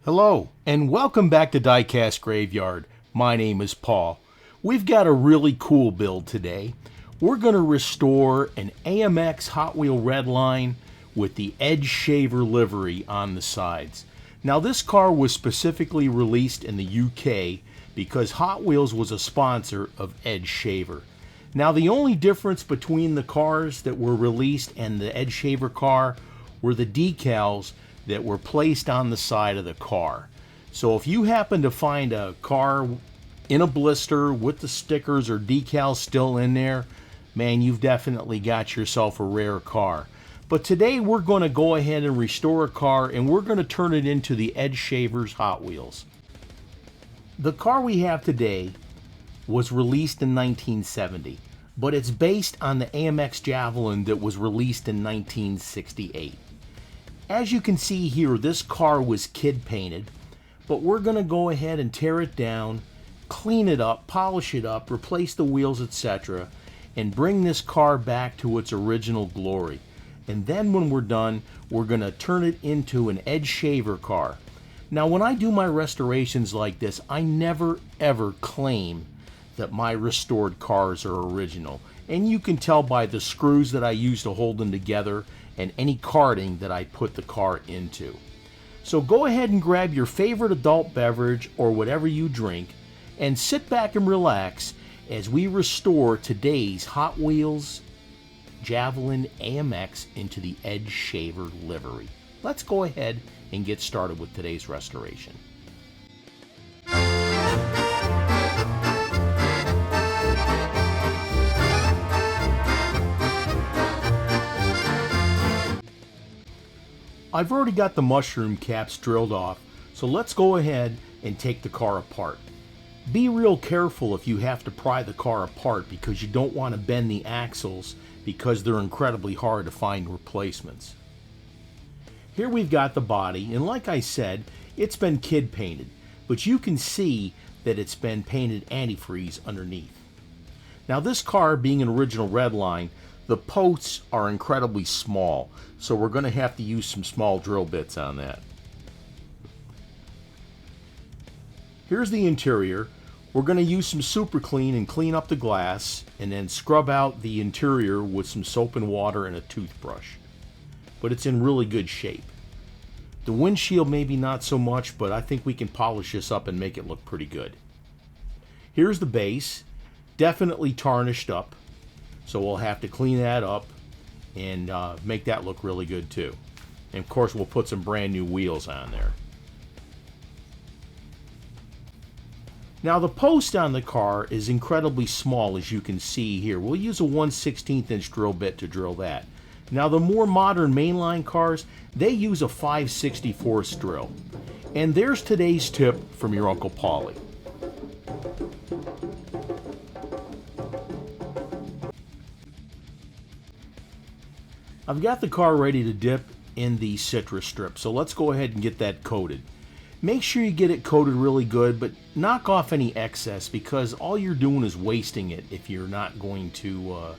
Hello, and welcome back to Diecast Graveyard. My name is Paul. We've got a really cool build today. We're going to restore an AMX Hot Wheel Redline with the Edge Shaver livery on the sides. Now this car was specifically released in the UK because Hot Wheels was a sponsor of Edge Shaver. Now the only difference between the cars that were released and the Edge Shaver car were the decals that were placed on the side of the car. So if you happen to find a car in a blister with the stickers or decals still in there, man, you've definitely got yourself a rare car. But today we're going to go ahead and restore a car, and we're going to turn it into the Edge Shaver's Hot Wheels. The car we have today was released in 1970, but it's based on the AMX Javelin that was released in 1968. As you can see here, this car was kid painted, but we're going to go ahead and tear it down, clean it up, polish it up, replace the wheels, etc., and bring this car back to its original glory. And then when we're done, we're going to turn it into an Edge Shaver car. Now when I do my restorations like this, I never ever claim that my restored cars are original. And you can tell by the screws that I use to hold them together and any carding that I put the car into. So go ahead and grab your favorite adult beverage or whatever you drink and sit back and relax as we restore today's Hot Wheels Javelin AMX into the Edge Shaver livery. Let's go ahead and get started with today's restoration. I've already got the mushroom caps drilled off, so let's go ahead and take the car apart. Be real careful if you have to pry the car apart because you don't want to bend the axles because they're incredibly hard to find replacements. Here we've got the body, and like I said, it's been kid painted, but you can see that it's been painted antifreeze underneath. Now this car being an original Redline, the posts are incredibly small, so we're going to have to use some small drill bits on that. Here's the interior. We're going to use some super clean and clean up the glass and then scrub out the interior with some soap and water and a toothbrush. But it's in really good shape. The windshield maybe not so much, but I think we can polish this up and make it look pretty good. Here's the base, definitely tarnished up. So we'll have to clean that up and make that look really good too. And of course we'll put some brand new wheels on there. Now the post on the car is incredibly small, as you can see here. We'll use a 1/16 inch drill bit to drill that. Now the more modern mainline cars, they use a 5/64 drill. And there's today's tip from your Uncle Paulie. I've got the car ready to dip in the citrus strip, so let's go ahead and get that coated. Make sure you get it coated really good, but knock off any excess because all you're doing is wasting it if you're not going to,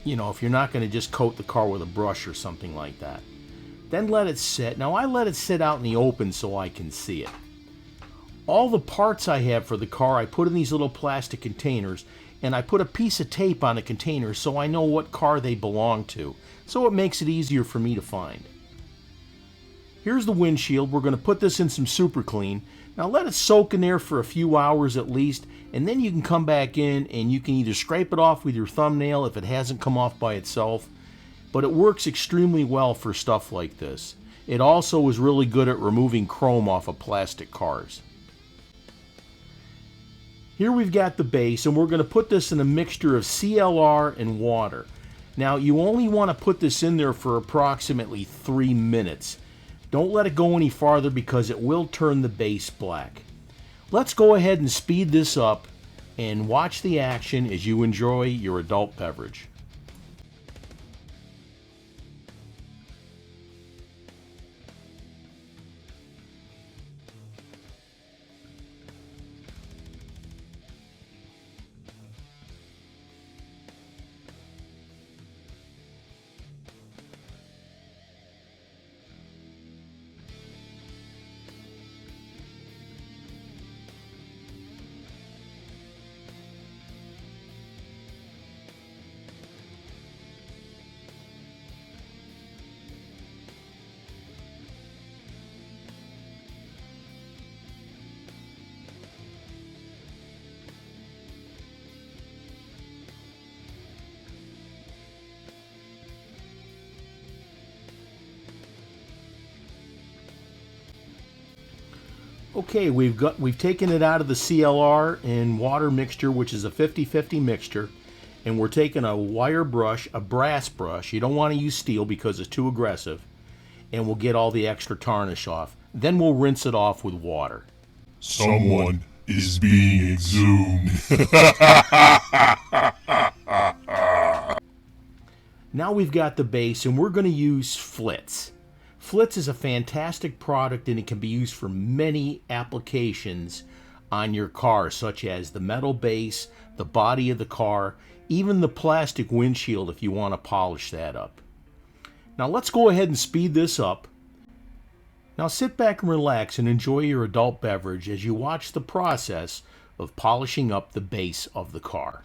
if you're not going to just coat the car with a brush or something like that. Then let it sit. Now I let it sit out in the open so I can see it. All the parts I have for the car I put in these little plastic containers, and I put a piece of tape on the container so I know what car they belong to, so it makes it easier for me to find. Here's the windshield. We're going to put this in some super clean. Now let it soak in there for a few hours at least, and then you can come back in and you can either scrape it off with your thumbnail if it hasn't come off by itself, but it works extremely well for stuff like this. It also is really good at removing chrome off of plastic cars. Here we've got the base, and we're going to put this in a mixture of CLR and water. Now you only want to put this in there for approximately 3 minutes. Don't let it go any farther because it will turn the base black. Let's go ahead and speed this up and watch the action as you enjoy your adult beverage. Okay, we've taken it out of the CLR in water mixture, which is a 50-50 mixture, and we're taking a wire brush, a brass brush. You don't want to use steel because it's too aggressive, and we'll get all the extra tarnish off. Then we'll rinse it off with water. Someone is being exhumed. Now we've got the base, and we're going to use Flitz. Flitz is a fantastic product, and it can be used for many applications on your car, such as the metal base, the body of the car, even the plastic windshield if you want to polish that up. Now let's go ahead and speed this up. Now sit back and relax and enjoy your adult beverage as you watch the process of polishing up the base of the car.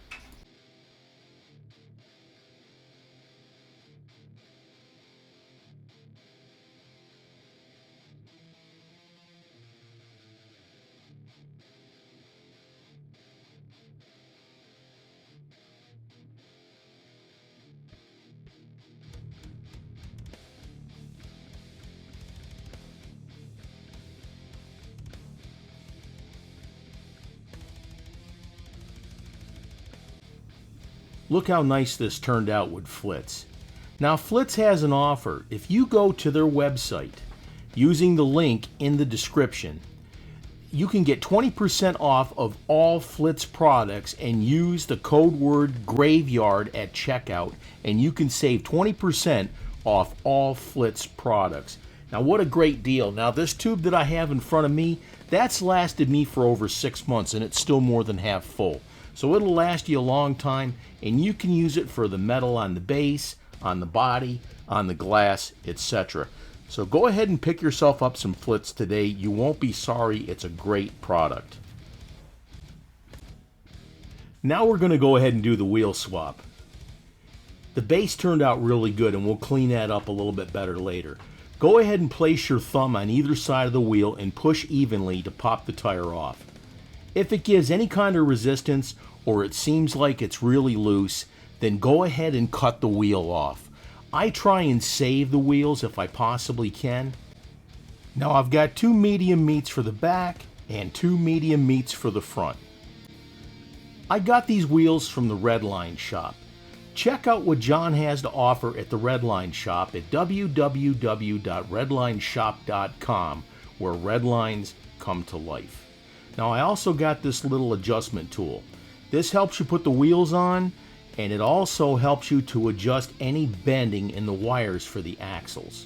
Look how nice this turned out with Flitz. Now Flitz has an offer. If you go to their website using the link in the description, you can get 20% off of all Flitz products and use the code word graveyard at checkout, and you can save 20% off all Flitz products. Now what a great deal. Now this tube that I have in front of me, that's lasted me for over 6 months, and it's still more than half full. So it'll last you a long time, and you can use it for the metal on the base, on the body, on the glass, etc. So go ahead and pick yourself up some Flitz today. You won't be sorry. It's a great product. Now we're going to go ahead and do the wheel swap. The base turned out really good, and we'll clean that up a little bit better later. Go ahead and place your thumb on either side of the wheel and push evenly to pop the tire off. If it gives any kind of resistance or it seems like it's really loose, then go ahead and cut the wheel off. I try and save the wheels if I possibly can. Now I've got 2 medium meats for the back and 2 medium meats for the front. I got these wheels from the Redline shop. Check out what John has to offer at the Redline shop at www.redlineshop.com, where Redlines come to life. Now I also got this little adjustment tool. This helps you put the wheels on, and it also helps you to adjust any bending in the wires for the axles.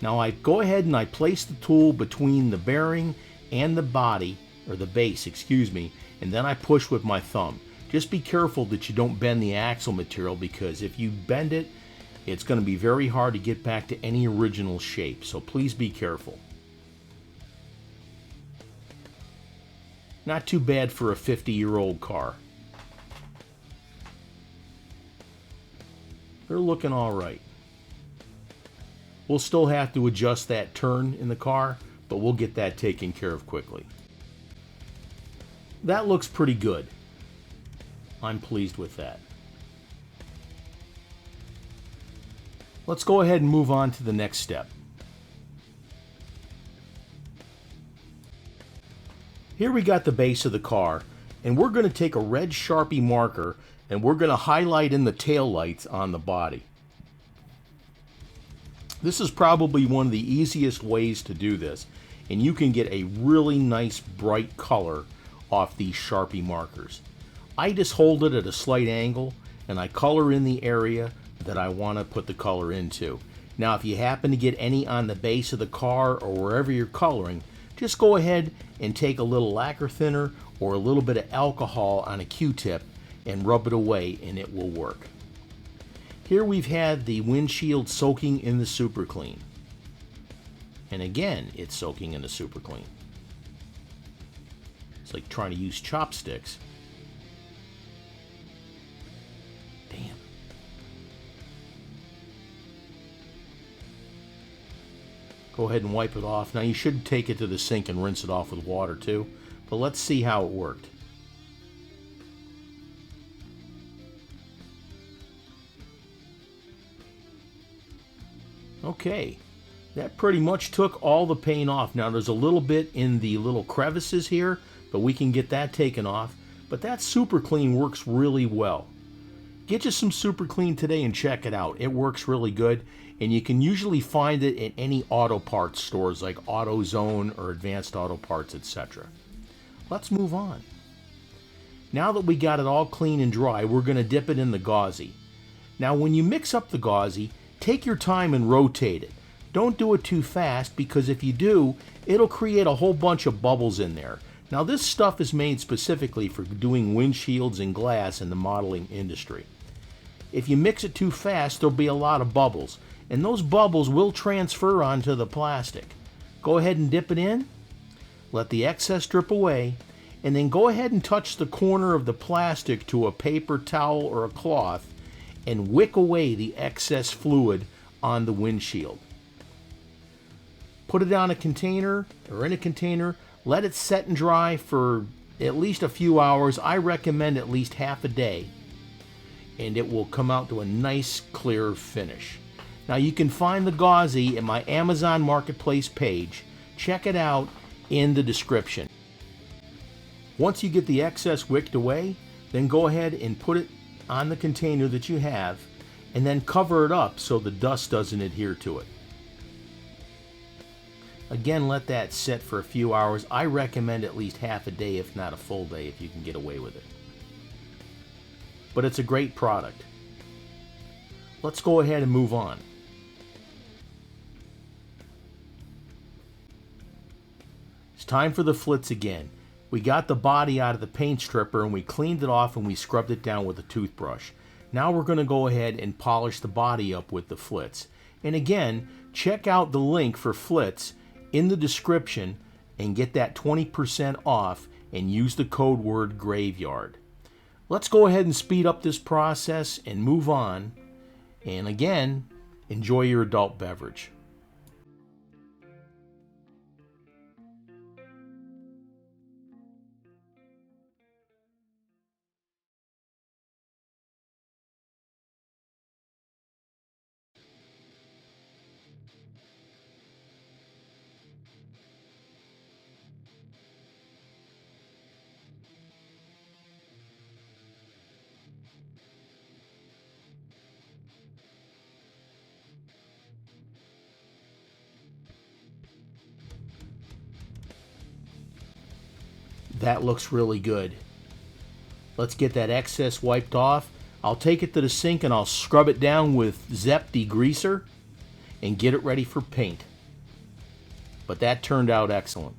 Now I go ahead and I place the tool between the bearing and the body, or the base, excuse me, and then I push with my thumb. Just be careful that you don't bend the axle material, because if you bend it, it's going to be very hard to get back to any original shape, so please be careful. Not too bad for a 50-year-old car. They're looking all right. We'll still have to adjust that turn in the car, but we'll get that taken care of quickly. That looks pretty good. I'm pleased with that. Let's go ahead and move on to the next step. Here we got the base of the car, and we're going to take a red Sharpie marker and we're going to highlight in the tail lights on the body. This is probably one of the easiest ways to do this, and you can get a really nice bright color off these Sharpie markers. I just hold it at a slight angle and I color in the area that I want to put the color into. Now if you happen to get any on the base of the car or wherever you're coloring, just go ahead and take a little lacquer thinner or a little bit of alcohol on a Q-tip and rub it away, and it will work. Here we've had the windshield soaking in the super clean. And again, it's soaking in the super clean. It's like trying to use chopsticks. Damn. Go ahead and wipe it off. Now you should take it to the sink and rinse it off with water too, but let's see how it worked. Okay, That pretty much took all the paint off. Now there's a little bit in the little crevices here, but we can get that taken off. But that Super Clean works really well. Get you some Super Clean today and check it out. It works really good, and you can usually find it in any auto parts stores like AutoZone or Advanced Auto Parts, etc. Let's move on. Now that we got it all clean and dry, we're going to dip it in the gauzy. Now when you mix up the gauzy, take your time and rotate it. Don't do it too fast, because if you do, it'll create a whole bunch of bubbles in there. Now this stuff is made specifically for doing windshields and glass in the modeling industry. If you mix it too fast, there'll be a lot of bubbles, and those bubbles will transfer onto the plastic. Go ahead and dip it in, let the excess drip away, and then go ahead and touch the corner of the plastic to a paper towel or a cloth and wick away the excess fluid on the windshield. Put it on a container or in a container, let it set and dry for at least a few hours. I recommend at least half a day, and it will come out to a nice clear finish. Now you can find the gauzy at my Amazon Marketplace page. Check it out in the description. Once you get the excess wicked away, then go ahead and put it on the container that you have, and then cover it up so the dust doesn't adhere to it. Again, let that sit for a few hours. I recommend at least half a day, if not a full day, if you can get away with it. But it's a great product. Let's go ahead and move on. It's time for the flits again. We got the body out of the paint stripper and we cleaned it off and we scrubbed it down with a toothbrush. Now we're going to go ahead and polish the body up with the flits. And again, check out the link for flits in the description and get that 20% off and use the code word graveyard. Let's go ahead and speed up this process and move on. And again, enjoy your adult beverage. That looks really good. Let's get that excess wiped off. I'll take it to the sink and I'll scrub it down with Zep degreaser and get it ready for paint. But that turned out excellent.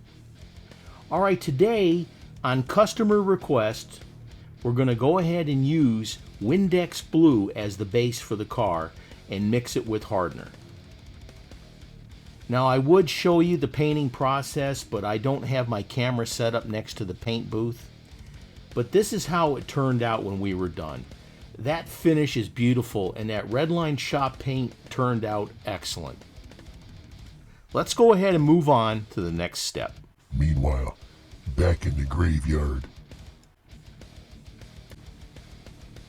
Alright, today on customer request, we're going to go ahead and use Windex Blue as the base for the car and mix it with hardener. Now I would show you the painting process, but I don't have my camera set up next to the paint booth. But this is how it turned out when we were done. That finish is beautiful, and that Redline shop paint turned out excellent. Let's go ahead and move on to the next step. Meanwhile, back in the graveyard.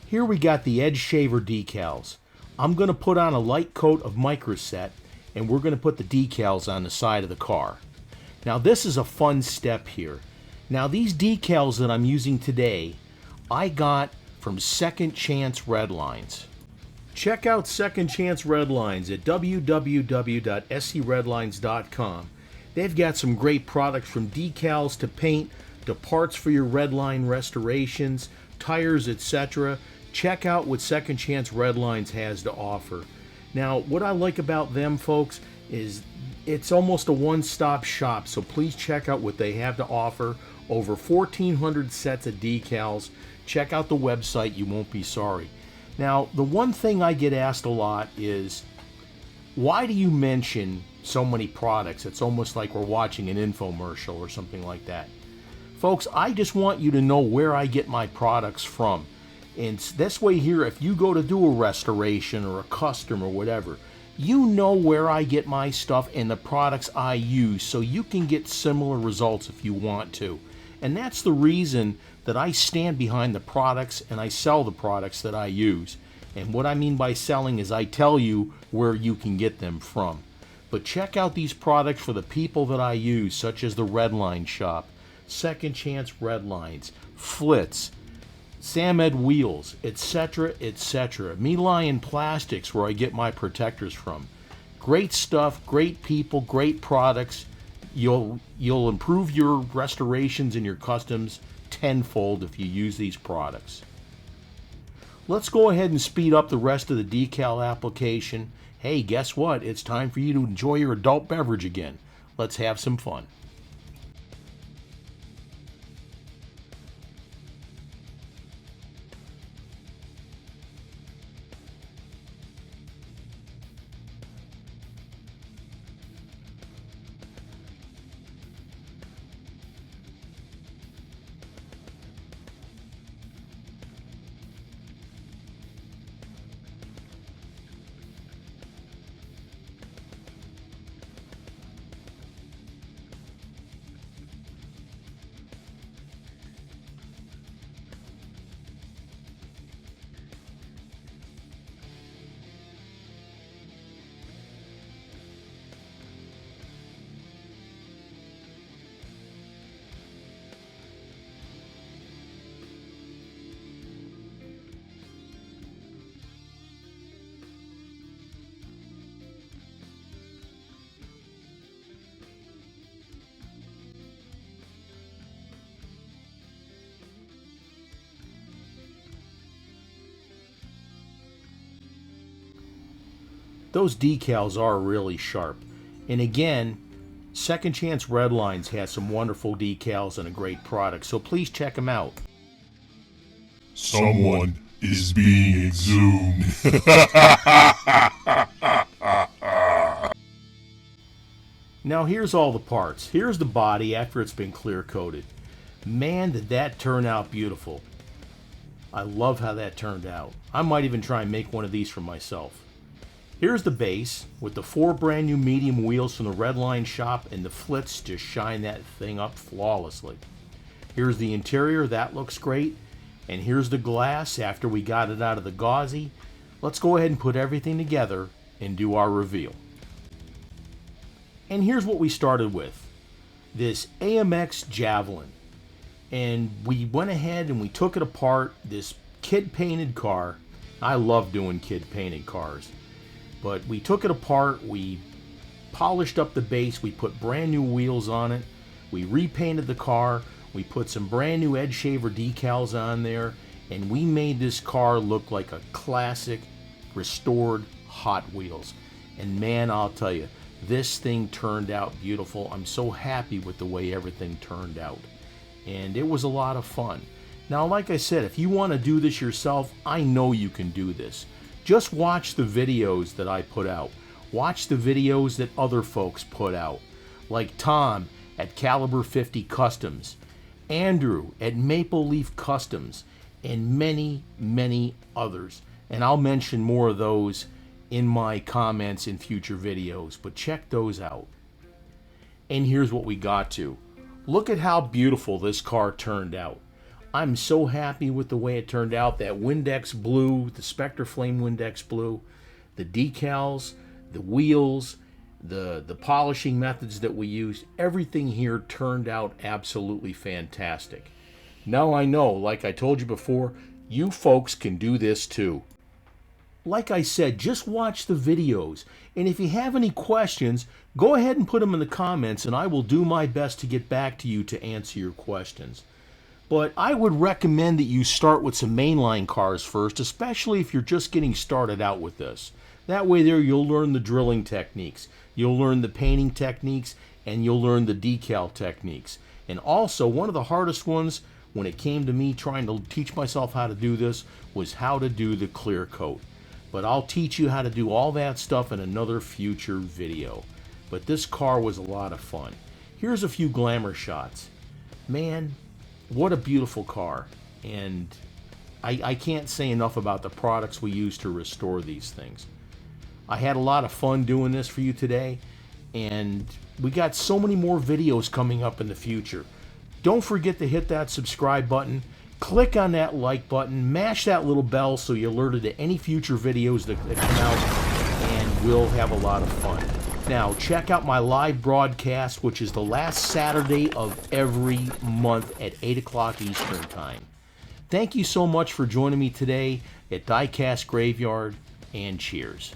Here we got the edge shaver decals. I'm going to put on a light coat of microset, and we're going to put the decals on the side of the car. Now this is a fun step here. Now these decals that I'm using today, I got from Second Chance Redlines. Check out Second Chance Redlines at www.scredlines.com. They've got some great products from decals to paint to parts for your Redline restorations, tires, etc. Check out what Second Chance Redlines has to offer. Now, what I like about them, folks, is it's almost a one-stop shop, so please check out what they have to offer. Over 1,400 sets of decals. Check out the website, you won't be sorry. Now, the one thing I get asked a lot is, why do you mention so many products? It's almost like we're watching an infomercial or something like that. Folks, I just want you to know where I get my products from. And this way here, if you go to do a restoration or a custom or whatever, you know where I get my stuff and the products I use, so you can get similar results if you want to. And that's the reason that I stand behind the products and I sell the products that I use. And what I mean by selling is I tell you where you can get them from. But check out these products for the people that I use, such as the Redline Shop, Second Chance Redlines, Flitz, Sam Ed Wheels, etc., etc. Me Lion Plastics, where I get my protectors from. Great stuff, great people, great products. You'll improve your restorations and your customs tenfold if you use these products. Let's go ahead and speed up the rest of the decal application. Hey, guess what? It's time for you to enjoy your adult beverage again. Let's have some fun. Those decals are really sharp. And again, Second Chance Redlines has some wonderful decals and a great product, so please check them out. Someone is being exhumed. Now here's all the parts. Here's the body after it's been clear coated. Man, did that turn out beautiful. I love how that turned out. I might even try and make one of these for myself. Here's the base with the 4 brand new medium wheels from the Redline Shop, and the Flitz just shine that thing up flawlessly. Here's the interior, that looks great. And here's the glass after we got it out of the gauzy. Let's go ahead and put everything together and do our reveal. And here's what we started with. This AMX Javelin. And we went ahead and we took it apart. This kid painted car. I love doing kid painted cars. But we took it apart, we polished up the base, we put brand new wheels on it, we repainted the car, we put some brand new edge shaver decals on there, and we made this car look like a classic restored Hot Wheels. And man, I'll tell you, this thing turned out beautiful. I'm so happy with the way everything turned out. And it was a lot of fun. Now, like I said, if you want to do this yourself, I know you can do this. Just watch the videos that I put out. Watch the videos that other folks put out. Like Tom at Caliber 50 Customs, Andrew at Maple Leaf Customs, and many, many others. And I'll mention more of those in my comments in future videos, but check those out. And here's what we got to. Look at how beautiful this car turned out. I'm so happy with the way it turned out. That Windex blue, the Spectre Flame Windex blue, the decals, the wheels, the polishing methods that we used, everything here turned out absolutely fantastic. Now I know, like I told you before, you folks can do this too. Like I said, just watch the videos. And if you have any questions, go ahead and put them in the comments and I will do my best to get back to you to answer your questions. But I would recommend that you start with some mainline cars first, especially if you're just getting started out with this. That way there you'll learn the drilling techniques, you'll learn the painting techniques, and you'll learn the decal techniques. And also, one of the hardest ones when it came to me trying to teach myself how to do this was how to do the clear coat. But I'll teach you how to do all that stuff in another future video. But this car was a lot of fun. Here's a few glamour shots. Man, what a beautiful car. And I can't say enough about the products we use to restore these things. I had a lot of fun doing this for you today, and we got so many more videos coming up in the future. Don't forget to hit that subscribe button, click on that like button, mash that little bell so you're alerted to any future videos that come out, and we'll have a lot of fun. Now, check out my live broadcast, which is the last Saturday of every month at 8 o'clock Eastern Time. Thank you so much for joining me today at Diecast Graveyard, and cheers.